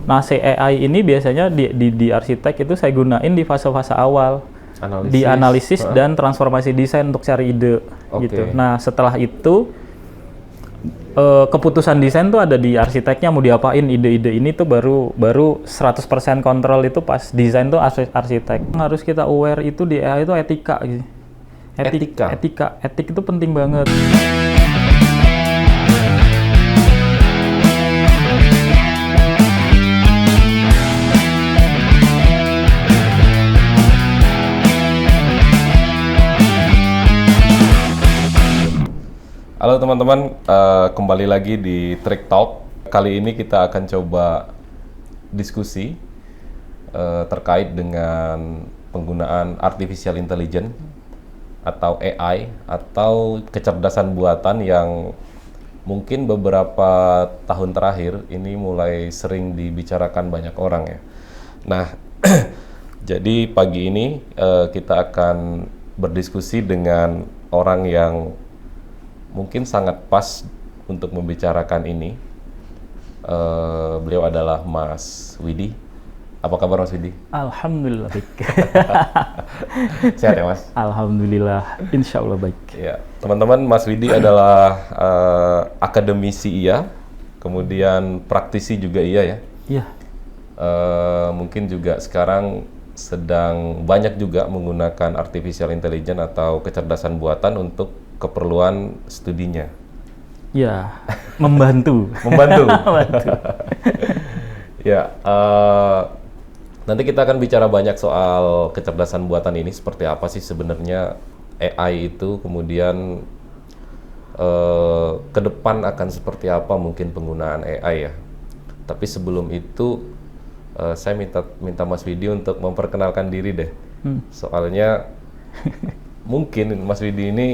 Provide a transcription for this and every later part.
Nah, si AI ini biasanya di arsitek itu saya gunain di fase-fase awal. Di analisis dan transformasi desain untuk cari ide gitu. Nah, setelah itu keputusan desain tuh ada di arsiteknya mau diapain, ide-ide ini tuh baru 100% kontrol itu pas desain tuh arsitek. Harus kita aware itu di AI itu etika gitu. Etik itu penting banget. Halo teman-teman, kembali lagi di Trick Talk. Kali ini kita akan coba diskusi terkait dengan penggunaan Artificial Intelligence atau AI atau kecerdasan buatan yang mungkin beberapa tahun terakhir ini mulai sering dibicarakan banyak orang ya. Nah, jadi pagi ini kita akan berdiskusi dengan orang yang mungkin sangat pas untuk membicarakan ini. Beliau adalah Mas Widi. Apa kabar Mas Widi? Alhamdulillah baik. Sehat ya Mas? Alhamdulillah, insya Allah baik. Ya, teman-teman, Mas Widi adalah akademisi iya, kemudian praktisi juga iya ya. Iya. Mungkin juga sekarang sedang banyak juga menggunakan Artificial Intelligence atau kecerdasan buatan untuk keperluan studinya. Ya, membantu. Membantu. Ya, nanti kita akan bicara banyak soal kecerdasan buatan ini, seperti apa sih sebenarnya AI itu, kemudian ke depan akan seperti apa mungkin penggunaan AI ya. Tapi sebelum itu, saya minta Mas Widi untuk memperkenalkan diri deh. Soalnya mungkin Mas Widi ini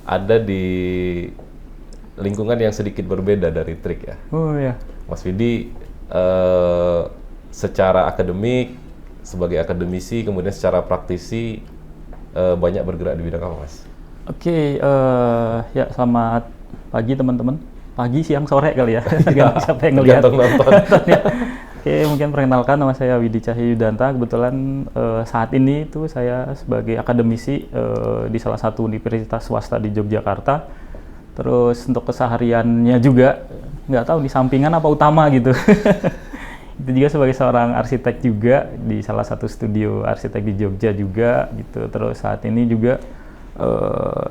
ada di lingkungan yang sedikit berbeda dari Trik ya. Oh ya. Mas Widi secara akademik, sebagai akademisi, kemudian secara praktisi banyak bergerak di bidang apa Mas? Oke, ya selamat pagi teman-teman. Pagi, siang, sore kali ya. Siapa yang ngelihat? Nonton. Oke, mungkin perkenalkan, nama saya Widi Cahyudanta. Kebetulan saat ini tuh saya sebagai akademisi di salah satu universitas swasta di Yogyakarta. Terus untuk kesehariannya juga nggak tahu di sampingan apa utama gitu. Itu juga sebagai seorang arsitek juga di salah satu studio arsitek di Jogja juga gitu. Terus saat ini juga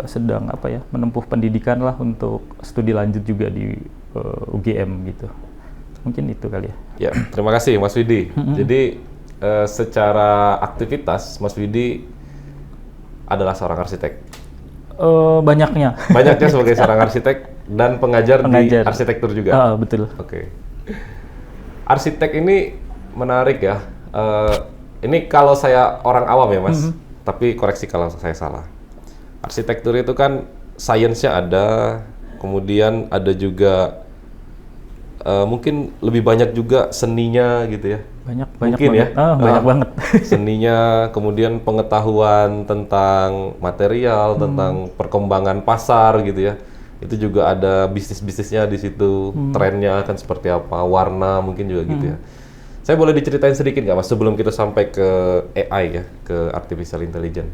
sedang menempuh pendidikan lah untuk studi lanjut juga di UGM gitu. Mungkin itu kali ya. Ya, terima kasih Mas Widi. Jadi secara aktivitas Mas Widi adalah seorang arsitek. Banyaknya sebagai seorang arsitek dan pengajar di arsitektur juga. Betul. Oke. Arsitek ini menarik ya. Ini kalau saya orang awam ya Mas, tapi koreksi kalau saya salah. Arsitektur itu kan sainsnya ada, kemudian ada juga mungkin lebih banyak juga seninya gitu ya. Banyak ya. Banyak banget. Seninya, kemudian pengetahuan tentang material, tentang perkembangan pasar gitu ya. Itu juga ada bisnisnya di situ, trennya akan seperti apa, warna mungkin juga gitu ya. Saya boleh diceritain sedikit nggak Mas sebelum kita sampai ke AI ya, ke Artificial Intelligence.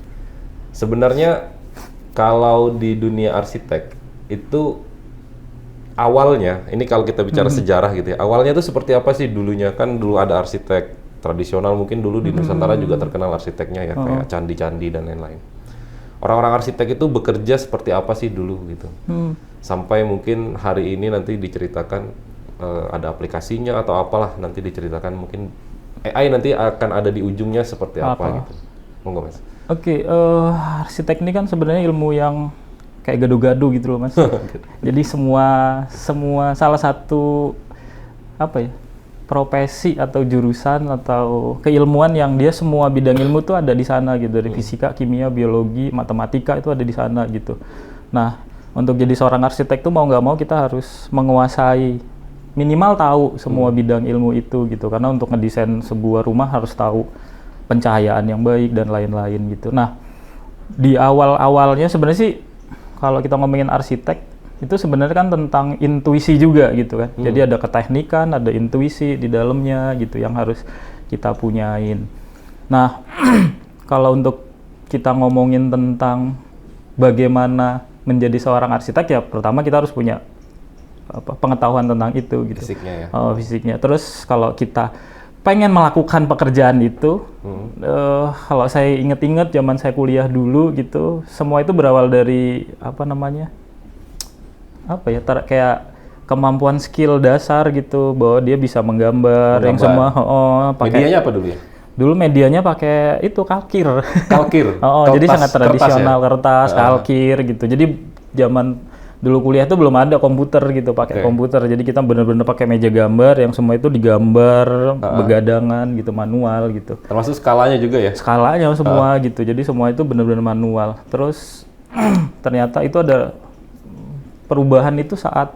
Sebenarnya kalau di dunia arsitek itu awalnya, ini kalau kita bicara sejarah gitu ya, awalnya itu seperti apa sih dulunya? Kan dulu ada arsitek tradisional, mungkin dulu di Nusantara juga terkenal arsiteknya ya, kayak candi-candi dan lain-lain. Orang-orang arsitek itu bekerja seperti apa sih dulu gitu? Sampai mungkin hari ini nanti diceritakan ada aplikasinya atau apalah, nanti diceritakan mungkin AI nanti akan ada di ujungnya seperti apa gitu. Monggo Mas. Oke, arsitek ini kan sebenarnya ilmu yang kayak gado-gado gitu loh Mas. Jadi semua salah satu profesi atau jurusan atau keilmuan yang dia semua bidang ilmu tuh ada di sana gitu, dari fisika, kimia, biologi, matematika itu ada di sana gitu. Nah, untuk jadi seorang arsitek tuh mau nggak mau kita harus menguasai, minimal tahu semua bidang ilmu itu gitu, karena untuk ngedesain sebuah rumah harus tahu pencahayaan yang baik dan lain-lain gitu. Nah, di awal-awalnya sebenarnya sih kalau kita ngomongin arsitek, itu sebenarnya kan tentang intuisi juga gitu kan. Jadi ada keteknikan, ada intuisi di dalamnya gitu yang harus kita punyain. Nah, kalau untuk kita ngomongin tentang bagaimana menjadi seorang arsitek, ya pertama kita harus punya pengetahuan tentang itu gitu. Fisiknya ya. Fisiknya. Terus kalau kita pengen melakukan pekerjaan itu, kalau saya inget-inget zaman saya kuliah dulu gitu, semua itu berawal dari kayak kemampuan skill dasar gitu, bahwa dia bisa menggambar yang semua pakai. Medianya apa dulu ya? Dulu medianya pakai itu kalkir. Kalkir. Jadi sangat tradisional, kertas, ya? kalkir gitu. Jadi zaman dulu kuliah tuh belum ada komputer gitu, pakai komputer. Jadi kita benar-benar pakai meja gambar yang semua itu digambar begadangan gitu, manual gitu. Termasuk skalanya juga ya? Skalanya semua gitu. Jadi semua itu benar-benar manual. Terus ternyata itu ada perubahan itu saat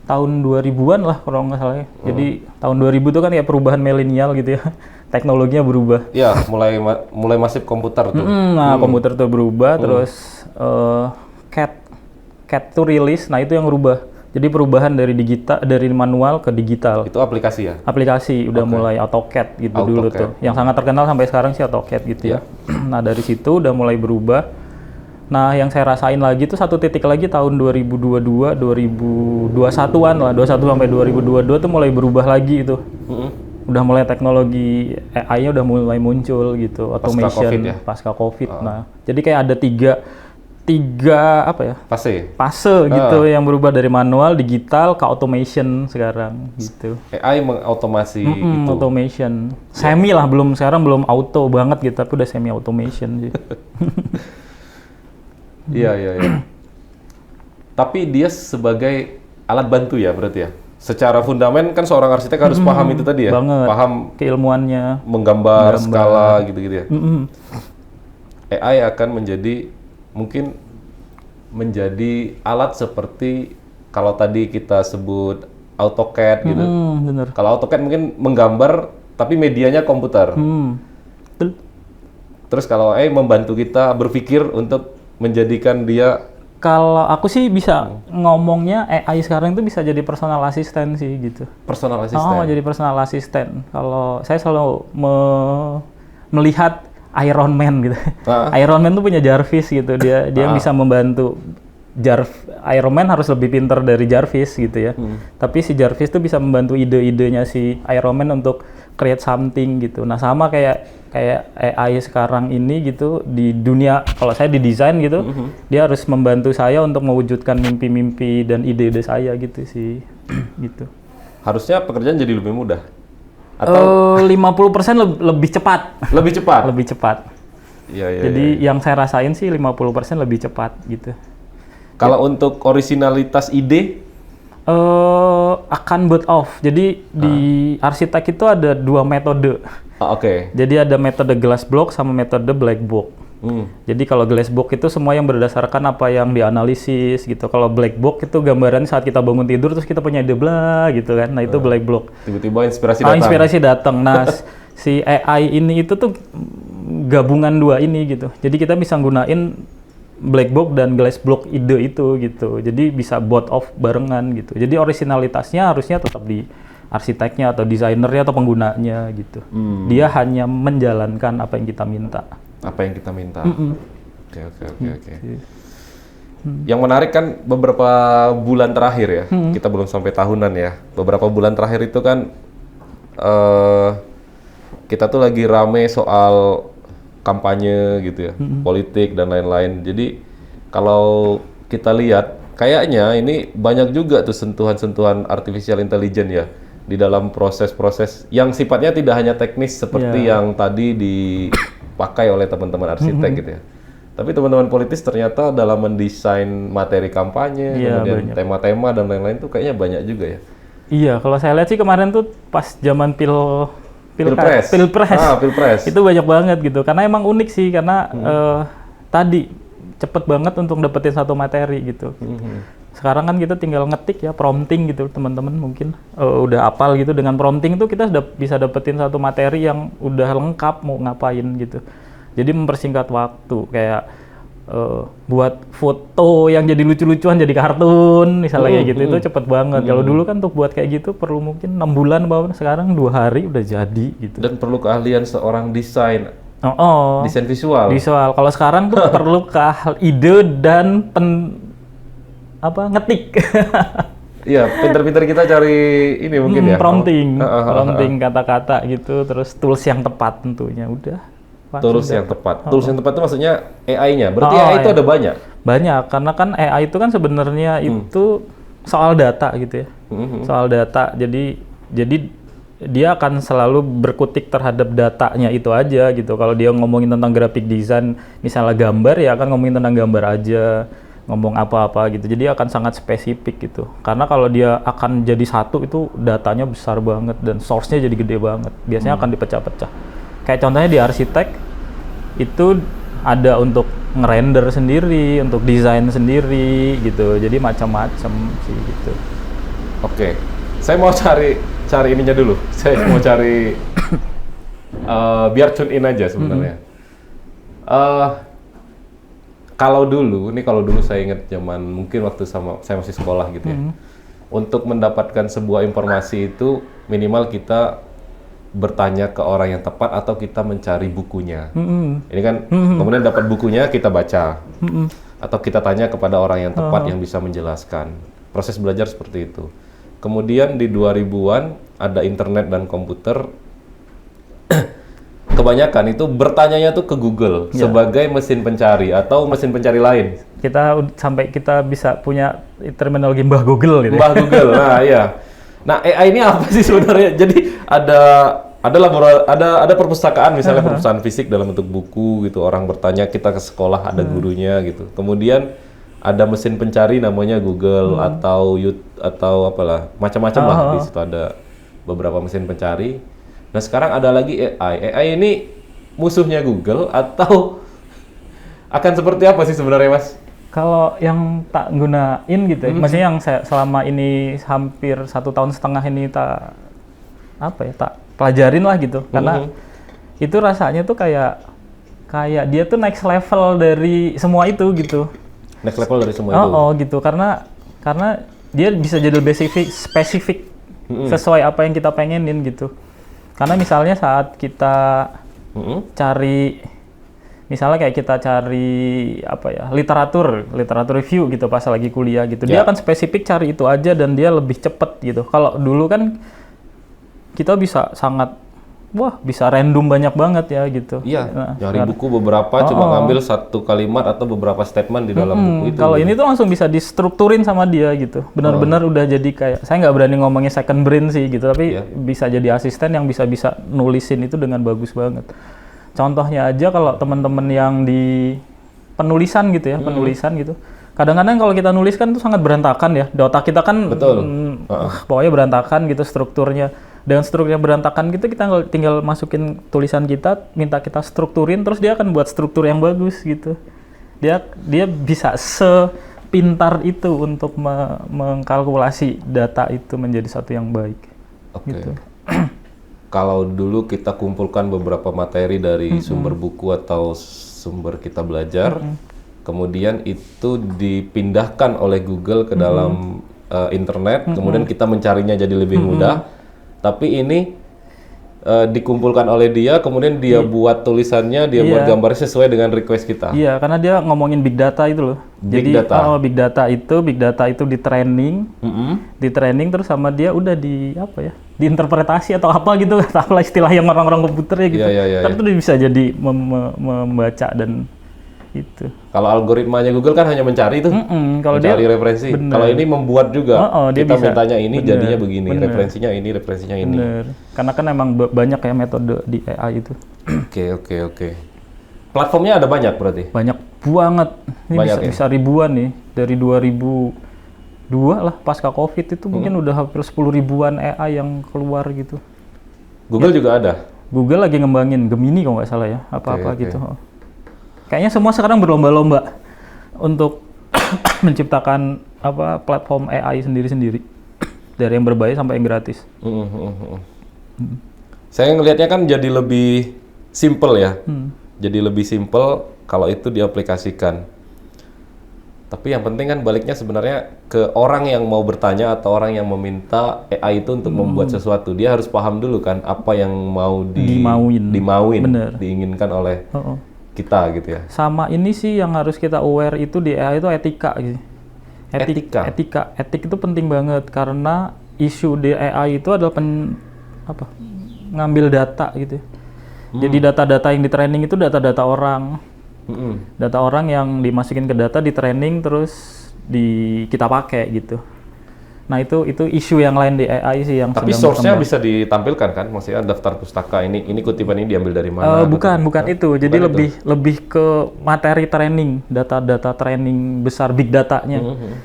tahun 2000-an lah kalau nggak salah ya. Jadi tahun 2000 itu kan ya perubahan milenial gitu ya. Teknologinya berubah. Ya, mulai masif komputer tuh. Komputer tuh berubah, terus CAD tuh rilis, nah itu yang berubah. Jadi perubahan dari manual ke digital. Itu aplikasi ya? Aplikasi, udah mulai AutoCAD gitu dulu tuh. Yang sangat terkenal sampai sekarang sih AutoCAD gitu ya. Nah dari situ udah mulai berubah. Nah yang saya rasain lagi tuh satu titik lagi tahun 2022, 2021-an lah, 21 sampai 2022 tuh mulai berubah lagi itu. Udah mulai teknologi AI-nya udah mulai muncul gitu, automation pasca COVID. Nah, jadi kayak ada tiga fase gitu yang berubah dari manual, digital ke automation sekarang gitu. AI mengautomasi itu. Automation. Semi lah, sekarang belum auto banget gitu, tapi udah semi automation sih. Iya. Tapi dia sebagai alat bantu ya berarti ya? Secara fundamen kan seorang arsitek harus paham itu tadi ya? Banget. Paham keilmuannya. Menggambar, skala gitu-gitu ya? AI akan mungkin menjadi alat seperti kalau tadi kita sebut AutoCAD gitu. Bener. Kalau AutoCAD mungkin menggambar tapi medianya komputer. Terus kalau AI membantu kita berpikir untuk menjadikan dia. Kalau aku sih bisa ngomongnya AI sekarang itu bisa jadi personal assistant sih gitu. Personal assistant? Jadi personal assistant. Kalau saya selalu melihat Iron Man gitu. Iron Man tuh punya Jarvis gitu. Dia bisa membantu. Iron Man harus lebih pintar dari Jarvis gitu ya. Tapi si Jarvis tuh bisa membantu ide-idenya si Iron Man untuk create something gitu. Nah sama kayak AI sekarang ini gitu di dunia, kalau saya di desain gitu, dia harus membantu saya untuk mewujudkan mimpi-mimpi dan ide-ide saya gitu sih. Gitu. Harusnya pekerjaan jadi lebih mudah? Atau 50% lebih cepat. Lebih cepat? Lebih cepat. Iya. Jadi yang saya rasain sih 50% lebih cepat gitu. Kalau untuk originalitas ide? Akan bird off. Jadi di arsitek itu ada dua metode. Jadi ada metode glass block sama metode black box. Jadi kalau glass box itu semua yang berdasarkan apa yang dianalisis gitu. Kalau black box itu gambaran saat kita bangun tidur terus kita punya ide bla gitu kan. Nah itu black box. Tiba-tiba inspirasi datang. Inspirasi datang. Nah si AI ini itu tuh gabungan dua ini gitu. Jadi kita bisa gunain black box dan glass block ide itu gitu. Jadi bisa both off barengan gitu. Jadi originalitasnya harusnya tetap di arsiteknya atau desainernya atau penggunanya gitu. Dia hanya menjalankan apa yang kita minta. Apa yang kita minta. Oke. Yang menarik kan beberapa bulan terakhir ya. Kita belum sampai tahunan ya. Beberapa bulan terakhir itu kan kita tuh lagi rame soal kampanye gitu ya, politik dan lain-lain. Jadi kalau kita lihat, kayaknya ini banyak juga tuh sentuhan-sentuhan artificial intelligence ya di dalam proses-proses yang sifatnya tidak hanya teknis seperti yang tadi dipakai oleh teman-teman arsitek gitu ya. Tapi teman-teman politis ternyata dalam mendesain materi kampanye, kemudian tema-tema dan lain-lain tuh kayaknya banyak juga ya. Iya, kalau saya lihat sih kemarin tuh pas zaman Pilpres. Pilpres. Itu banyak banget gitu. Karena emang unik sih, karena tadi cepet banget untuk dapetin satu materi gitu. Sekarang kan kita tinggal ngetik ya, prompting gitu, teman-teman mungkin udah apal gitu. Dengan prompting itu kita sudah bisa dapetin satu materi yang udah lengkap mau ngapain gitu. Jadi mempersingkat waktu. Kayak buat foto yang jadi lucu-lucuan jadi kartun misalnya kayak gitu, itu cepet banget. Kalau dulu kan untuk buat kayak gitu perlu mungkin 6 bulan, bahkan sekarang 2 hari udah jadi gitu. Dan perlu keahlian seorang desain Desain visual. Kalau sekarang tuh perlu ide dan ngetik. Iya, pinter-pinter kita cari ini mungkin ya. Prompting kata-kata gitu, terus tools yang tepat tentunya udah. Tools yang tepat. Tools yang tepat itu maksudnya AI-nya. Berarti AI itu ada banyak. Banyak, karena kan AI itu kan sebenarnya itu soal data gitu ya. Soal data. Jadi dia akan selalu berkutik terhadap datanya itu aja gitu. Kalau dia ngomongin tentang graphic design, misalnya gambar, ya akan ngomongin tentang gambar aja, ngomong apa-apa gitu. Jadi akan sangat spesifik gitu. Karena kalau dia akan jadi satu itu datanya besar banget dan source-nya jadi gede banget. Biasanya akan dipecah-pecah. Kayak contohnya di arsitek itu ada untuk ngerender sendiri, untuk desain sendiri gitu. Jadi macam-macam sih gitu. Oke. Saya mau cari ininya dulu. Saya mau cari biar tune in aja sebenarnya. Kalau dulu saya ingat zaman mungkin waktu saya masih sekolah gitu ya. Untuk mendapatkan sebuah informasi itu minimal kita bertanya ke orang yang tepat atau kita mencari bukunya. Ini kan kemudian dapat bukunya kita baca. Atau kita tanya kepada orang yang tepat yang bisa menjelaskan. Proses belajar seperti itu. Kemudian di 2000-an ada internet dan komputer. Kebanyakan itu bertanyanya tuh ke Google sebagai mesin pencari atau mesin pencari lain. Sampai kita bisa punya terminologi Mbah Google gitu. Mbah Google. Nah, iya. Nah, AI ini apa sih sebenarnya? Jadi ada perpustakaan, misalnya perpustakaan fisik dalam bentuk buku gitu. Orang bertanya, kita ke sekolah ada gurunya gitu. Kemudian ada mesin pencari namanya Google atau apalah, macam-macam lah. Di situ ada beberapa mesin pencari. Nah, sekarang ada lagi AI. AI ini musuhnya Google atau akan seperti apa sih sebenarnya, Mas? Kalau yang tak gunain gitu ya, maksudnya yang saya selama ini hampir 1,5 tahun ini tak pelajarin lah gitu, karena itu rasanya tuh kayak dia tuh next level dari semua itu gitu. Next level dari semua itu. Gitu, karena dia bisa jadi lebih spesifik sesuai apa yang kita pengenin gitu. Karena misalnya saat kita cari, misalnya kayak kita cari literatur review gitu pas lagi kuliah gitu, dia akan spesifik cari itu aja dan dia lebih cepet gitu. Kalau dulu kan kita bisa bisa random banyak banget ya gitu. Iya, nyari buku beberapa cuma ngambil satu kalimat atau beberapa statement di dalam buku itu. Kalau ini tuh langsung bisa distrukturin sama dia gitu. Benar-benar udah jadi kayak, saya nggak berani ngomongnya second brain sih gitu, tapi bisa jadi asisten yang bisa nulisin itu dengan bagus banget. Contohnya aja kalau teman-teman yang di penulisan gitu ya, penulisan gitu. Kadang-kadang kalau kita nulis kan tuh sangat berantakan ya. Di otak kita kan pokoknya berantakan gitu strukturnya. Dengan strukturnya berantakan gitu, kita tinggal masukin tulisan kita, minta kita strukturin, terus dia akan buat struktur yang bagus gitu. Dia bisa sepintar itu untuk mengkalkulasi data itu menjadi satu yang baik. Gitu. Kalau dulu kita kumpulkan beberapa materi dari sumber buku atau sumber kita belajar, kemudian itu dipindahkan oleh Google ke dalam internet, kemudian kita mencarinya jadi lebih mudah. Tapi ini dikumpulkan oleh dia, kemudian dia buat tulisannya, dia buat gambarnya sesuai dengan request kita. Iya, karena dia ngomongin big data itu loh. Big data itu di training terus sama dia udah diinterpretasi atau apa gitu, apalah istilah yang orang-orang komputer ya gitu. Tapi itu bisa jadi membaca dan itu. Kalau algoritmanya Google kan hanya mencari itu, mencari referensi. Kalau ini membuat juga, kita mintanya ini jadinya begini, referensinya ini. Bener. Karena kan emang banyak ya metode di AI itu. Oke. Platformnya ada banyak berarti? Banyak banget. Ini bisa ribuan nih. Dari 2002 lah pasca COVID itu mungkin udah hampir 10 ribuan AI yang keluar gitu. Google juga ada? Google lagi ngembangin Gemini kalau nggak salah ya, gitu. Kayaknya semua sekarang berlomba-lomba untuk menciptakan platform AI sendiri-sendiri. Dari yang berbayar sampai yang gratis. Saya ngelihatnya kan jadi lebih simple ya. Jadi lebih simple kalau itu diaplikasikan. Tapi yang penting kan baliknya sebenarnya ke orang yang mau bertanya atau orang yang meminta AI itu untuk membuat sesuatu. Dia harus paham dulu kan apa yang mau dimauin, Bener. diinginkan oleh Oh, oh. kita gitu ya. Sama ini sih yang harus kita aware itu di AI itu etika gitu. Etik itu penting banget karena isu di AI itu adalah ngambil data gitu. Jadi data-data yang di training itu data-data orang. Data orang yang dimasukin ke data di training terus kita pakai gitu. Nah itu isu yang lain di AI sih yang Tapi sedang source-nya berkembang. bisa ditampilkan kan? Maksudnya daftar pustaka ini kutipan ini diambil dari mana? Bukan itu. Jadi Bukan itu. lebih ke materi training, data-data training besar big datanya.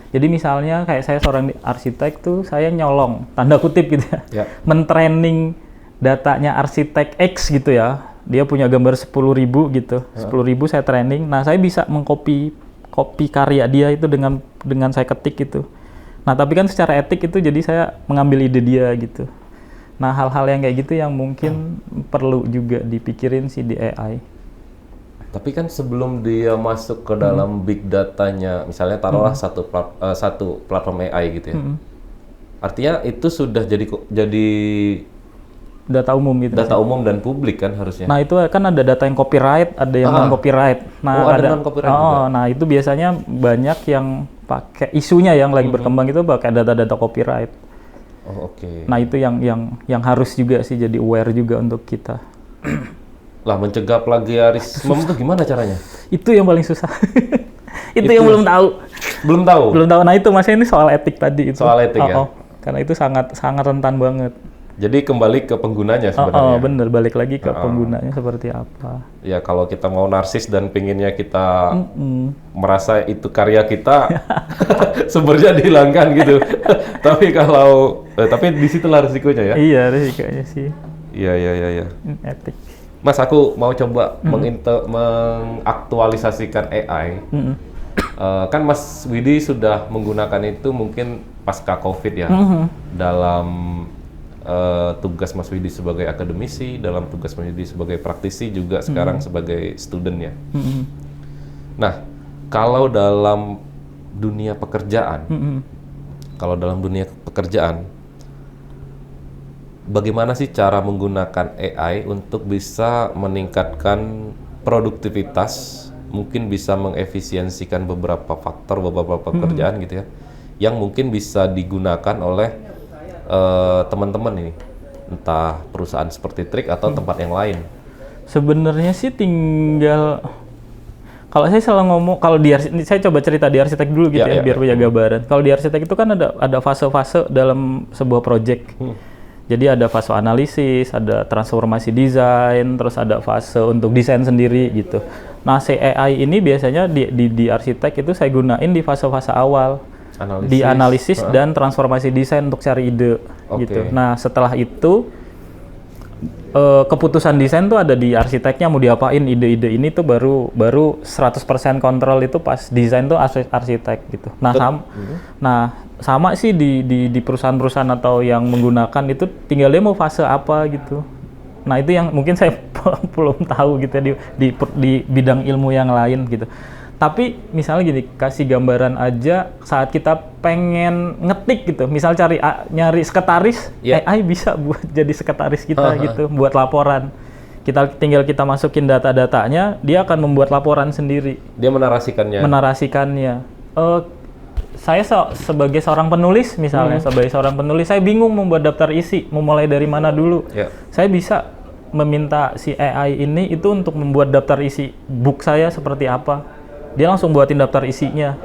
Jadi misalnya kayak saya seorang arsitek tuh saya nyolong tanda kutip gitu ya. Ya. Men-training datanya arsitek X gitu ya. Dia punya gambar 10.000 gitu. 10.000 saya training. Nah, saya bisa mengcopy karya dia itu dengan saya ketik gitu. Nah, tapi kan secara etik itu jadi saya mengambil ide dia gitu. Nah, hal-hal yang kayak gitu yang mungkin perlu juga dipikirin sih di AI. Tapi kan sebelum dia masuk ke dalam big datanya, misalnya taruhlah satu platform AI gitu ya. Artinya itu sudah jadi Data umum gitu. data umum dan publik kan harusnya. Nah, itu kan ada data yang copyright, ada yang non-copyright. Nah, ada non-copyright juga. Nah, itu biasanya banyak yang pakai isunya yang lagi berkembang itu pakai data-data copyright. Oh, oke. Nah, itu yang harus juga sih jadi aware juga untuk kita. Lah mencegah plagiarisme itu gimana caranya? Itu yang paling susah. Itu yang belum tahu. Belum tahu. Belum tahu. Nah, itu maksudnya ini soal etik tadi itu. Soal etik ya? Karena itu sangat rentan banget. Jadi kembali ke penggunanya sebenarnya. Bener, balik lagi ke penggunanya seperti apa. Ya kalau kita mau narsis dan pinginnya kita merasa itu karya kita, sumbernya dihilangkan gitu. Tapi disitulah risikonya ya. Iya, risikonya sih. Iya. Etik. Mas, aku mau coba mengaktualisasikan AI. Kan Mas Widi sudah menggunakan itu mungkin pasca COVID ya, dalam tugas Mas Widi sebagai akademisi, dalam tugas Mas Widi sebagai praktisi, juga sekarang sebagai student ya. Nah, kalau dalam dunia pekerjaan, bagaimana sih cara menggunakan AI untuk bisa meningkatkan produktivitas, mungkin bisa mengefisiensikan beberapa faktor, beberapa pekerjaan gitu ya, yang mungkin bisa digunakan oleh teman-teman ini, entah perusahaan seperti Trik atau tempat yang lain. Sebenarnya sih tinggal, kalau saya selalu ngomong, kalau saya coba cerita di arsitek dulu gitu biar punya gambaran. Kalau di arsitek itu kan ada fase-fase dalam sebuah project. Jadi ada fase analisis, ada transformasi desain, terus ada fase untuk desain sendiri gitu. Nah, si AI ini biasanya di arsitek itu saya gunain di fase-fase awal. Di analisis dan transformasi desain untuk cari ide gitu. Nah, setelah itu keputusan desain tuh ada di arsiteknya mau diapain, ide-ide ini tuh baru 100% kontrol itu pas desain tuh arsitek gitu. Nah, sama sih di perusahaan-perusahaan atau yang menggunakan itu tinggal dia mau fase apa gitu. Nah, itu yang mungkin saya belum tahu gitu di bidang ilmu yang lain gitu. Tapi misalnya gini, kasih gambaran aja saat kita pengen ngetik gitu, misal nyari sekretaris, AI bisa buat jadi sekretaris kita gitu, buat laporan. Tinggal kita masukin data-datanya, dia akan membuat laporan sendiri. Dia menarasikannya. Saya sebagai seorang penulis misalnya, saya bingung membuat daftar isi, mau mulai dari mana dulu. Saya bisa meminta si AI ini itu untuk membuat daftar isi book saya seperti apa. Dia langsung buatin daftar isinya.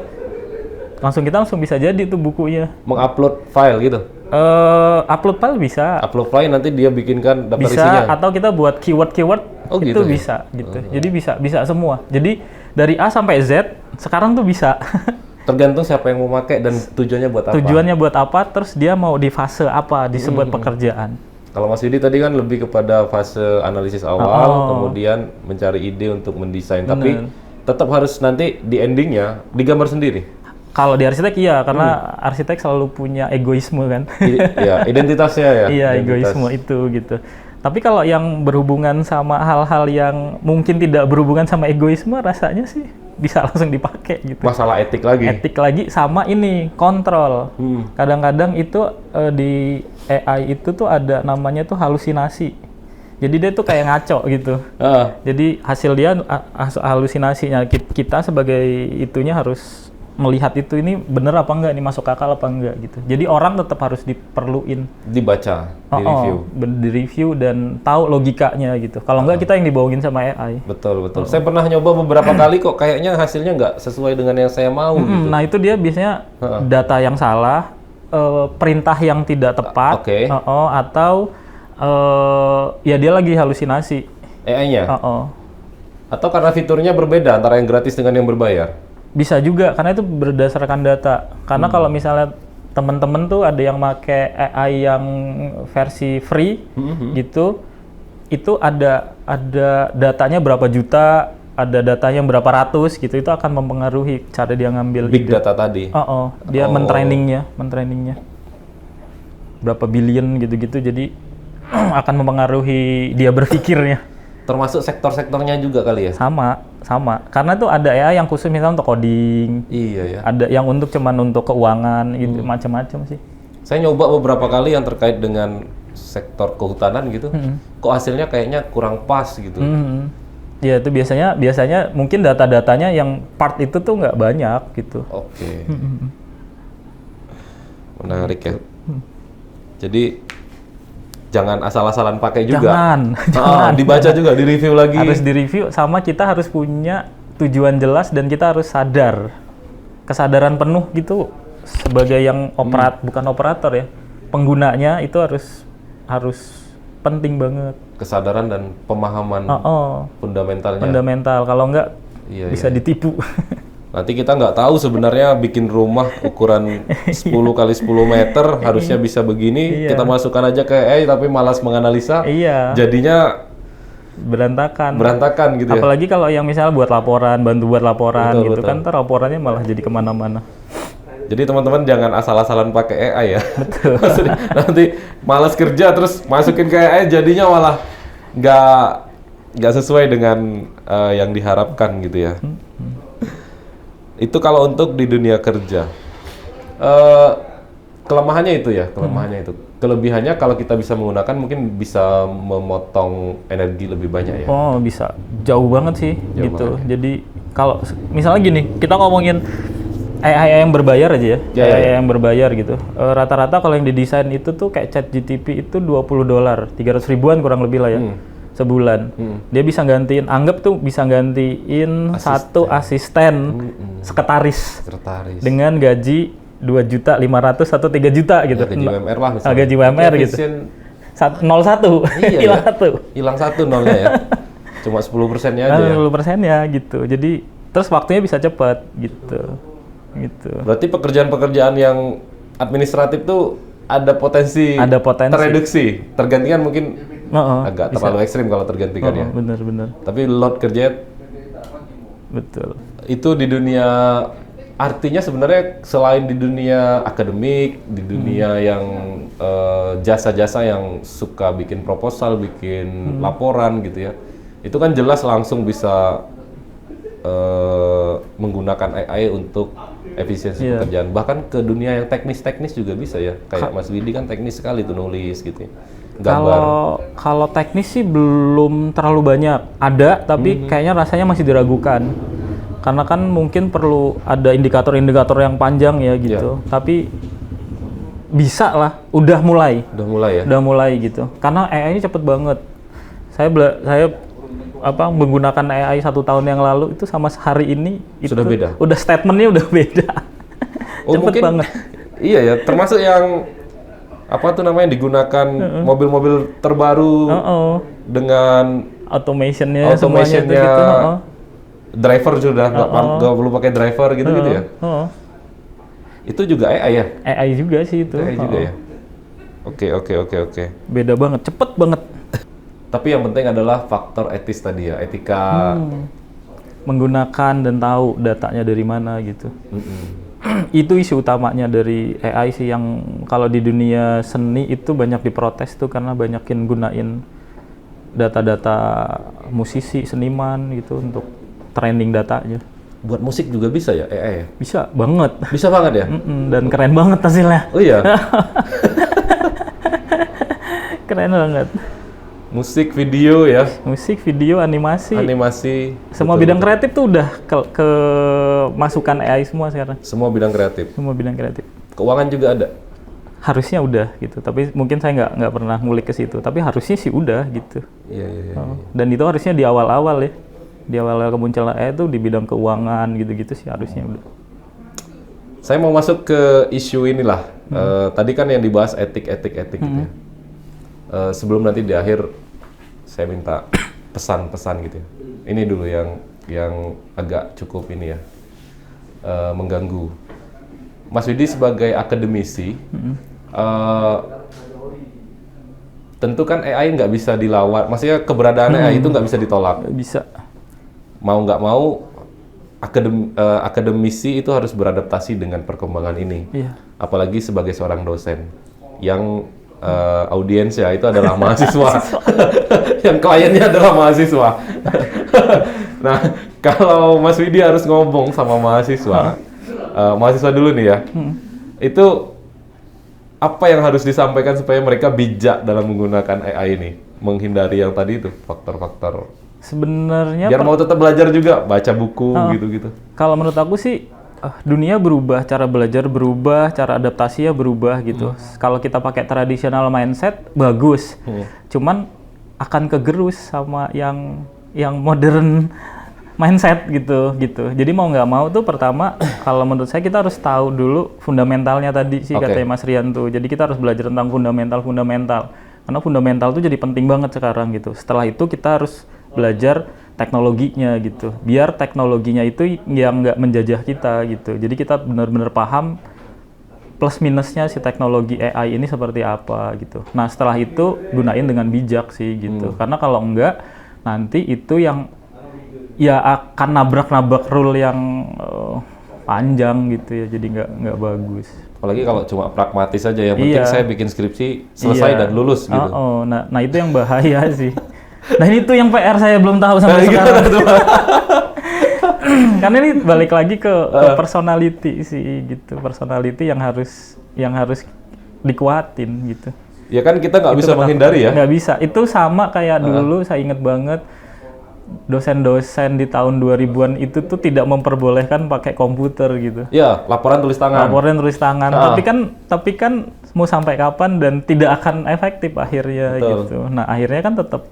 Kita langsung bisa jadi tuh bukunya. Mengupload file gitu? Upload file bisa. Upload file nanti dia bikinkan daftar bisa, isinya? Atau kita buat keyword itu gitu bisa gitu. Jadi bisa semua. Jadi dari A sampai Z sekarang tuh bisa. Tergantung siapa yang mau pakai dan tujuannya buat apa. Tujuannya buat apa, terus dia mau di fase apa di sebuah pekerjaan. Kalau Mas Yudi tadi kan lebih kepada fase analisis awal, kemudian mencari ide untuk mendesain. Tapi tetap harus nanti di endingnya digambar sendiri. Kalau di arsitek iya, karena arsitek selalu punya egoisme kan. Iya, identitasnya ya. Iya, egoisme itu gitu. Tapi kalau yang berhubungan sama hal-hal yang mungkin tidak berhubungan sama egoisme, rasanya sih bisa langsung dipakai gitu. Masalah etik lagi. Etik lagi sama ini kontrol. Kadang-kadang itu di AI itu tuh ada namanya tuh halusinasi. Jadi dia tuh kayak ngaco gitu. Jadi hasil dia halusinasinya. Kita sebagai itunya harus melihat itu ini bener apa enggak, ini masuk akal apa enggak gitu. Jadi orang tetap harus diperluin. Dibaca, di-review. Di-review dan tahu logikanya gitu. Kalau enggak kita yang dibohongin sama AI. Betul. Saya pernah nyoba beberapa kali kok kayaknya hasilnya nggak sesuai dengan yang saya mau gitu. Nah itu dia biasanya data yang salah, perintah yang tidak tepat, atau ya dia lagi halusinasi. AI-nya? Atau karena fiturnya berbeda antara yang gratis dengan yang berbayar? Bisa juga, karena itu berdasarkan data. Karena kalau misalnya teman-teman tuh ada yang pakai AI yang versi free gitu, itu ada datanya berapa juta, ada datanya berapa ratus gitu, itu akan mempengaruhi cara dia ngambil big data tadi. Dia mentrainingnya berapa billion gitu-gitu, jadi akan mempengaruhi dia berpikirnya. Termasuk sektor-sektornya juga kali ya? Sama. Karena tuh ada AI yang khusus misalnya untuk coding. Iya ya. Ada yang cuman untuk keuangan gitu, macam-macam sih. Saya nyoba beberapa kali yang terkait dengan sektor kehutanan gitu. Kok hasilnya kayaknya kurang pas gitu. Ya itu biasanya mungkin data-datanya yang part itu tuh nggak banyak gitu. Oke. Menarik ya. Jadi jangan asal-asalan pakai juga. Jangan. Dibaca juga, di-review lagi. Harus di-review, sama kita harus punya tujuan jelas dan kita harus sadar. Kesadaran penuh gitu sebagai yang bukan operator ya. Penggunanya itu harus penting banget. Kesadaran dan pemahaman fundamentalnya. Fundamental, kalau enggak bisa ditipu. Nanti kita nggak tahu sebenarnya bikin rumah ukuran 10 kali 10 meter harusnya bisa begini, kita masukkan aja ke AI tapi malas menganalisa, jadinya berantakan gitu ya. Apalagi kalau yang misalnya bantu buat laporan betul. Kan ntar laporannya malah jadi kemana-mana. Jadi teman-teman jangan asal-asalan pakai AI ya. Betul. Nanti malas kerja terus masukin ke AI jadinya malah nggak sesuai dengan yang diharapkan gitu ya. Itu kalau untuk di dunia kerja. Kelemahannya itu. Kelebihannya kalau kita bisa menggunakan mungkin bisa memotong energi lebih banyak ya. Bisa. Jauh banget sih gitu. Jadi kalau misalnya gini, kita ngomongin AI yang berbayar aja ya. AI yang berbayar gitu. Rata-rata kalau yang didesain itu tuh kayak ChatGPT itu $20, 300 ribuan kurang lebih lah ya. Sebulan. Dia bisa gantiin satu asisten sekretaris dengan gaji 2.500.000 atau 3 juta gitu. Gaji UMR lah misalnya. Gaji UMR gitu. 01. Hilang satu nolnya ya. Cuma 10%-nya aja ya. 10%-nya gitu. Jadi terus waktunya bisa cepat gitu. Berarti pekerjaan-pekerjaan yang administratif tuh ada potensi tereduksi. Tergantikan mungkin agak terlalu ekstrim kalau tergantikan ya. Benar. Tapi load kerjanya betul. Itu di dunia, artinya sebenarnya selain di dunia akademik, di dunia yang jasa-jasa yang suka bikin proposal, bikin laporan gitu ya. Itu kan jelas langsung bisa menggunakan AI untuk efisiensi pekerjaan. Bahkan ke dunia yang teknis-teknis juga bisa ya. Kayak Mas Widi kan teknis sekali tuh nulis gitu ya. Kalau teknis sih belum terlalu banyak. Ada, tapi kayaknya rasanya masih diragukan. Karena kan mungkin perlu ada indikator-indikator yang panjang ya gitu. Tapi bisa lah, udah mulai gitu. Karena AI ini cepet banget. Saya menggunakan AI 1 tahun yang lalu itu sama hari ini sudah beda. Udah statementnya udah beda. Cepet banget. Iya ya, termasuk yang digunakan mobil-mobil terbaru dengan automationnya semuanya gitu. Driver sudah nggak perlu pakai driver gitu ya. Itu juga AI ya? AI juga sih itu. AI juga ya. Oke. Beda banget, cepet banget. Tapi yang penting adalah faktor etis tadi ya, etika. Menggunakan dan tahu datanya dari mana gitu. Itu isu utamanya dari AI sih, yang kalau di dunia seni itu banyak diprotes tuh karena banyakin gunain data-data musisi, seniman gitu untuk training datanya. Buat musik juga bisa ya AI ya? Bisa banget. Bisa banget ya? Dan keren banget hasilnya. Oh iya. Keren banget. Musik, video ya. Musik, video, animasi. Semua betul, bidang kreatif tuh udah ke masukan AI semua sekarang. Semua bidang kreatif. Semua bidang kreatif. Keuangan juga ada. Harusnya udah gitu, tapi mungkin saya nggak pernah ngulik ke situ. Tapi harusnya sih udah gitu. Iya. Dan itu harusnya di awal-awal ya. Di awal kemunculan AI itu di bidang keuangan gitu-gitu sih harusnya udah. Saya mau masuk ke isu inilah. Tadi kan yang dibahas etik gitu ya. Sebelum nanti di akhir saya minta pesan-pesan gitu ya. Ini dulu yang agak cukup ini ya, mengganggu. Mas Widi sebagai akademisi, tentu kan AI nggak bisa dilawan. Maksudnya keberadaan AI itu nggak bisa ditolak. Nggak bisa. Mau nggak mau, akademisi itu harus beradaptasi dengan perkembangan ini. Iya. Apalagi sebagai seorang dosen yang audiensnya itu adalah mahasiswa, yang kliennya adalah mahasiswa. Nah, kalau Mas Widi harus ngomong sama mahasiswa, mahasiswa dulu nih ya, itu apa yang harus disampaikan supaya mereka bijak dalam menggunakan AI ini, menghindari yang tadi itu faktor-faktor. Sebenarnya Biar mau tetap belajar juga, baca buku gitu-gitu. kalau menurut aku sih dunia berubah, cara belajar berubah, cara adaptasinya berubah gitu. Kalau kita pakai tradisional mindset bagus, cuman akan kegerus sama yang modern mindset gitu. Jadi mau nggak mau tuh pertama kalau menurut saya kita harus tahu dulu fundamentalnya tadi sih katanya Mas Rian tuh. Jadi kita harus belajar tentang fundamental. Karena fundamental tuh jadi penting banget sekarang gitu. Setelah itu kita harus belajar teknologinya gitu. Biar teknologinya itu yang nggak menjajah kita gitu. Jadi kita benar-benar paham plus minusnya si teknologi AI ini seperti apa gitu. Nah setelah itu gunain dengan bijak sih gitu. Karena kalau enggak nanti itu yang ya akan nabrak rule yang panjang gitu ya. Jadi nggak bagus. Apalagi kalau cuma pragmatis saja, yang penting saya bikin skripsi selesai dan lulus gitu. Nah itu yang bahaya sih. Nah ini tuh yang PR saya belum tahu sampai sekarang. Karena ini balik lagi ke personality sih gitu. Personality yang harus dikuatin gitu. Ya kan kita nggak bisa menghindari ya. Nggak bisa. Itu sama kayak dulu saya ingat banget dosen-dosen di tahun 2000-an itu tuh tidak memperbolehkan pakai komputer gitu. Ya, laporan tulis tangan. Tapi kan mau sampai kapan dan tidak akan efektif akhirnya. Betul. Gitu. Nah, akhirnya kan tetap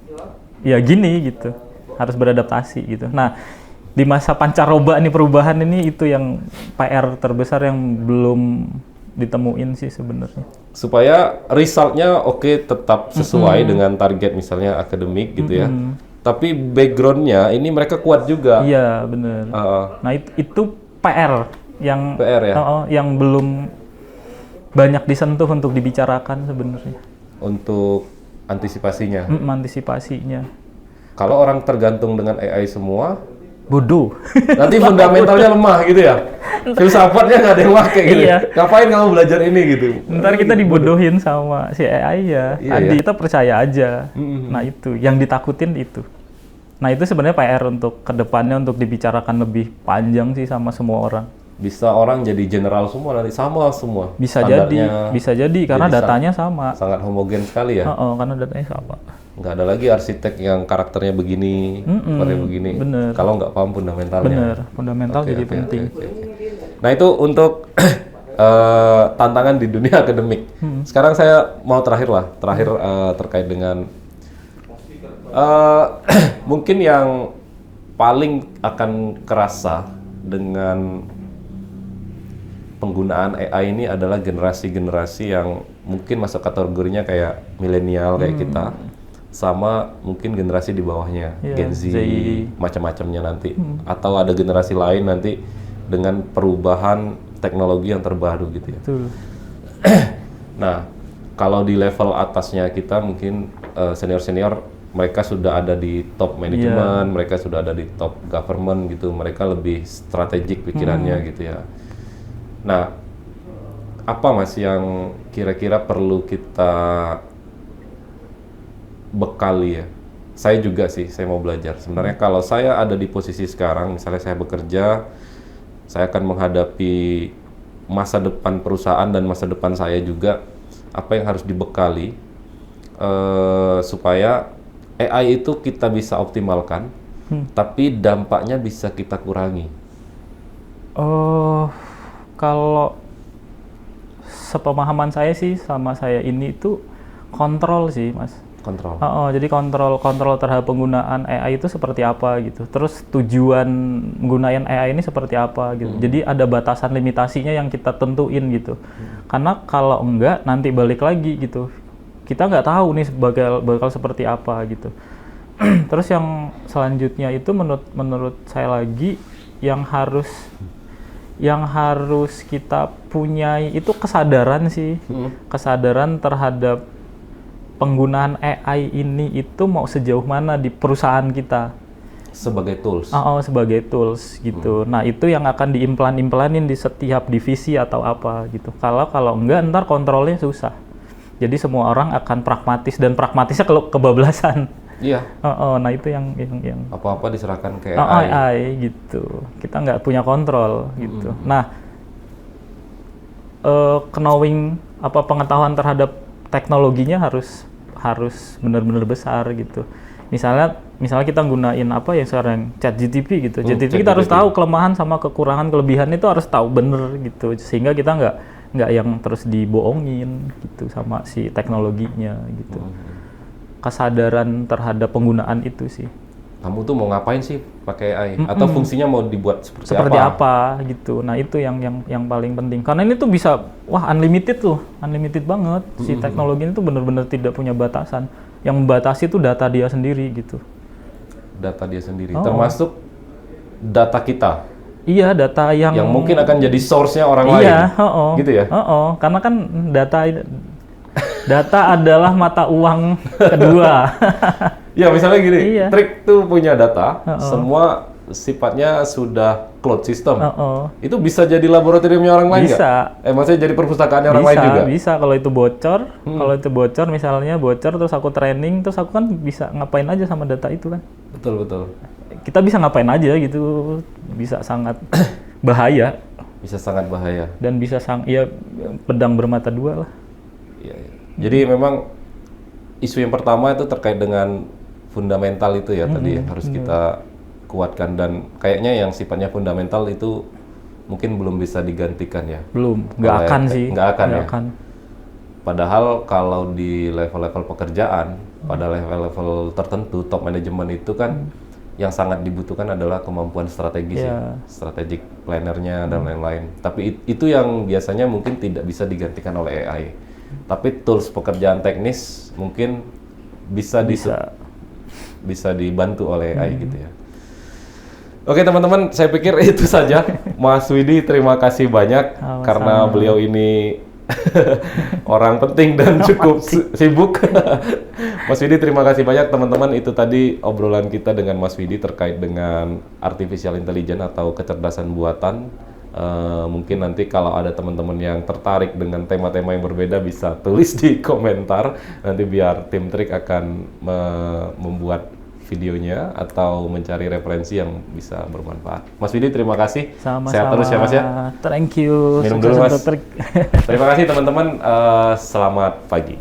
ya gini gitu. Harus beradaptasi gitu. Nah, di masa pancaroba nih perubahan ini itu yang PR terbesar yang belum ditemuin sih sebenarnya. Supaya resultnya tetap sesuai dengan target misalnya akademik gitu ya. Tapi backgroundnya ini mereka kuat juga. Iya benar. Nah itu PR yang yang belum banyak disentuh untuk dibicarakan sebenarnya. Untuk antisipasinya. Antisipasinya. Kalau orang tergantung dengan AI semua, bodoh. Nanti fundamentalnya lemah gitu ya. Filsafatnya nggak ada yang pakai gitu. Iya. Ngapain kamu belajar ini gitu? Ntar kita dibodohin sama si AI ya. Kita percaya aja. Nah itu yang ditakutin itu. Nah itu sebenarnya PR untuk kedepannya untuk dibicarakan lebih panjang sih sama semua orang. Bisa orang jadi general semua nanti sama semua. Bisa jadi karena datanya sama. Sangat homogen sekali ya. Karena datanya sama. Nggak ada lagi arsitek yang karakternya begini, begini. Bener. Kalau nggak paham fundamentalnya. Bener, fundamental jadi penting. Nah itu untuk tantangan di dunia akademik. Sekarang saya mau terakhir terkait dengan mungkin yang paling akan kerasa dengan penggunaan AI ini adalah generasi-generasi yang mungkin masuk kategorinya kayak milenial kayak kita, sama mungkin generasi di bawahnya, Gen Z, macam-macamnya nanti, atau ada generasi lain nanti dengan perubahan teknologi yang terbaru gitu ya. Nah, kalau di level atasnya kita mungkin senior-senior mereka sudah ada di top manajemen, mereka sudah ada di top government gitu, mereka lebih strategik pikirannya gitu ya. Nah, apa Mas yang kira-kira perlu kita bekali ya saya juga sih, saya mau belajar. Sebenarnya kalau saya ada di posisi sekarang, misalnya saya bekerja, saya akan menghadapi masa depan perusahaan dan masa depan saya juga, apa yang harus dibekali supaya AI itu kita bisa optimalkan, tapi dampaknya bisa kita kurangi. Kalau sepemahaman saya sih sama saya ini itu kontrol sih, Mas. Kontrol. Jadi kontrol terhadap penggunaan AI itu seperti apa gitu. Terus tujuan menggunakan AI ini seperti apa gitu. Jadi ada batasan limitasinya yang kita tentuin gitu. Karena kalau enggak nanti balik lagi gitu. Kita nggak tahu nih bakal seperti apa gitu. Terus yang selanjutnya itu menurut saya lagi yang harus kita punyai itu kesadaran sih. Kesadaran terhadap penggunaan AI ini itu mau sejauh mana di perusahaan kita sebagai tools. Sebagai tools gitu. Nah, itu yang akan diimplan-implanin di setiap divisi atau apa gitu. Kalau enggak ntar kontrolnya susah. Jadi semua orang akan pragmatis dan pragmatisnya kebablasan. Iya. Nah itu yang apa-apa diserahkan ke AI gitu. Kita nggak punya kontrol gitu. Nah, knowing pengetahuan terhadap teknologinya harus benar-benar besar gitu. Misalnya kita gunain yang sekarang ChatGPT gitu. ChatGPT kita harus tahu kelemahan sama kelebihan itu harus tahu bener gitu. Sehingga kita nggak yang terus dibohongin gitu sama si teknologinya gitu. Kesadaran terhadap penggunaan itu sih. Kamu tuh mau ngapain sih pakai AI? Atau fungsinya mau dibuat seperti apa gitu. Nah itu yang paling penting. Karena ini tuh bisa, unlimited banget. Si teknologi ini tuh benar-benar tidak punya batasan. Yang membatasi tuh data dia sendiri gitu. Data dia sendiri, termasuk data kita. Iya, data yang mungkin akan jadi source-nya orang lain. Iya, gitu ya? Karena kan data adalah mata uang kedua. Ya misalnya gini, Trik tuh punya data, semua sifatnya sudah cloud system. Itu bisa jadi laboratoriumnya orang lain nggak? Bisa. Maksudnya jadi perpustakaannya orang lain juga? Bisa, kalau itu bocor, misalnya bocor terus aku training, terus aku kan bisa ngapain aja sama data itu kan? Betul. Kita bisa ngapain aja gitu, bisa sangat bahaya. Bisa sangat bahaya. Dan bisa pedang bermata dua lah. Iya. Jadi memang isu yang pertama itu terkait dengan fundamental itu ya tadi yang harus kita kuatkan, dan kayaknya yang sifatnya fundamental itu mungkin belum bisa digantikan ya. Nggak akan sih. Nggak akan. Padahal kalau di level-level pekerjaan, pada level-level tertentu, top manajemen itu kan yang sangat dibutuhkan adalah kemampuan strategis ya, strategic plannernya dan lain-lain. Tapi itu yang biasanya mungkin tidak bisa digantikan oleh AI. Tapi tools pekerjaan teknis mungkin bisa dibantu oleh AI gitu ya. Oke teman-teman, saya pikir itu saja. Mas Widi, terima kasih banyak karena beliau ini orang penting dan cukup sibuk. Mas Widi, terima kasih banyak. Teman-teman, itu tadi obrolan kita dengan Mas Widi terkait dengan artificial intelligence atau kecerdasan buatan. Mungkin nanti kalau ada teman-teman yang tertarik dengan tema-tema yang berbeda bisa tulis di komentar. Nanti biar tim Trik akan membuat videonya atau mencari referensi yang bisa bermanfaat. Mas Widi, terima kasih. Sama-sama. Sehat terus ya Mas ya. Thank you. Minum dulu Mas. Terima kasih teman-teman. Selamat pagi.